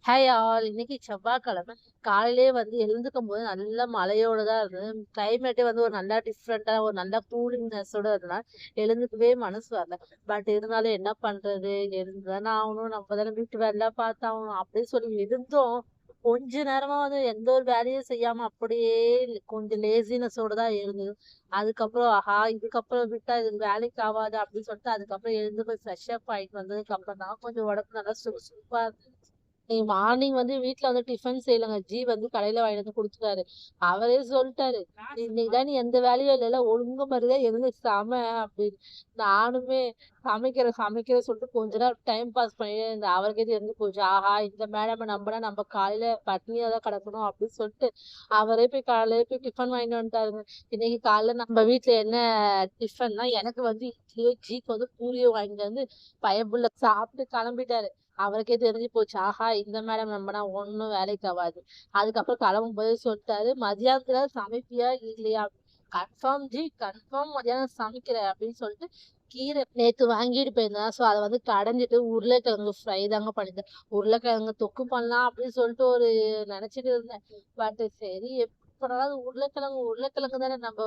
Hi all. இன்னைக்கு செவ்வாய்க்கிழமை. காலையிலேயே எழுந்துக்கும்போது நல்ல மழையோட தான் இருந்தது. கிளைமேட்டே ஒரு நல்லா டிஃப்ரெண்டா ஒரு நல்ல கூலிங்னஸோட இருந்ததுனால எழுந்துக்கவே மனசு வரல. பட் இருந்தாலும் என்ன பண்றது? எழுந்து தானே ஆகணும். நம்ம தானே வீட்டு வேலைலாம் பார்த்தாகணும். அப்படின்னு சொல்லி இருந்தும், கொஞ்ச நேரமா எந்த ஒரு வேலையும் செய்யாம அப்படியே கொஞ்சம் லேசினஸோட தான் இருந்தது. அதுக்கப்புறம் ஆஹா! இதுக்கப்புறம் விட்டா இது வேலைக்கு ஆவாது அப்படின்னு சொல்லிட்டு அதுக்கப்புறம் எழுந்து போய் ஃப்ரெஷ் அப் ஆயிட்டு வந்ததுக்கு அப்புறம் தான் கொஞ்சம் உடம்பு நல்லா சுறுசுறுப்பா இருந்துச்சு. இன்னைக்கு மார்னிங் வீட்ல டிஃபன் செய்யலங்க. ஜி கடையில வாங்கிட்டு வந்து குடுத்துட்டாரு. அவரே சொல்ட்டாரு, "இன்னைக்கு தான் நீ எந்த வேலையும் இல்லல்ல, ஒழுங்கு மரியாதையா எழுந்து சம" அப்படின்னு. நானுமே சமைக்கிறேன் சொல்லிட்டு கொஞ்ச நேரம் டைம் பாஸ் பண்ணிட்டே இருந்தேன். அவருக்கே தெரிஞ்சு போச்சு. ஆஹா! இந்த மேடம நம்புனா நம்ம காலையில பட்னியா தான் கிடக்கணும் அப்படின்னு சொல்லிட்டு, அவரே போய் காலையில போய் டிஃபன் வாங்கிட்டு வந்துட்டாருங்க. இன்னைக்கு காலைல நம்ம வீட்ல என்ன டிஃபன்னா, எனக்கு இட்லியும், ஜிக்கு பூரியும் வாங்கிட்டு வந்து பயப்புள்ள சாப்பிட்டு கிளம்பிட்டாரு. அவருக்கே தெரிஞ்சு போச்சு. ஆஹா! இந்த மேடம் நம்புனா ஒண்ணும் வேலைக்கு ஆவாது. அதுக்கப்புறம் கிளம்பும்போதே சொல்ட்டாரு, "மதியானத்துல சமைப்பியா? இல்லையா?" கன்ஃபார்ம் ஜி, கன்ஃபார்ம் மதியானம் சமைக்கிறேன் அப்படின்னு சொல்லிட்டு, கீரை நேத்து வாங்கிட்டு போயிருந்தேன். ஸோ அத கடைஞ்சிட்டு உருளைக்கிழங்கு ஃப்ரை தாங்க பண்ணியிருந்தேன். உருளைக்கிழங்கு தொக்கு பண்ணலாம் அப்படின்னு சொல்லிட்டு நெனச்சுட்டு இருந்தேன். பட் சரி எப்பனாலும் உருளைக்கிழங்கு தானே நம்ம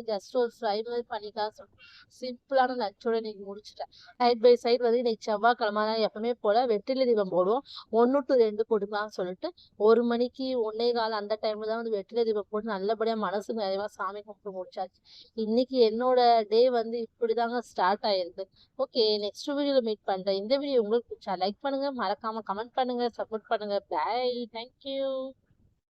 ஜஸ்ட் ஒரு ஃப்ரை மாரி பண்ணிக்கலாம் சொல்லிட்டு, சிம்பிளான லஞ்சோட இன்னைக்கு முடிச்சுட்டேன். சைட் பை சைட் இன்னைக்கு செவ்வாய்க்கிழமை எப்பவுமே போல வெற்றிலை தீபம் போடுவோம். 1 டூ 2 போட்டுக்கலாம்னு சொல்லிட்டு 1 மணிக்கு 1:15 அந்த டைம்ல தான் வெற்றிலை தீபம் போட்டு நல்லபடியா மனசு நிறைவா சாமி கும்பிட்டு முடிச்சாச்சு. இன்னைக்கு என்னோட டே இப்படிதாங்க ஸ்டார்ட் ஆயிருக்கு. ஓகே, நெக்ஸ்ட் வீடியோல மீட் பண்றேன். இந்த வீடியோ உங்களுக்கு பிடிச்சா லைக் பண்ணுங்க, மறக்காம கமெண்ட் பண்ணுங்க, சப்போர்ட் பண்ணுங்க. பை. Thank you.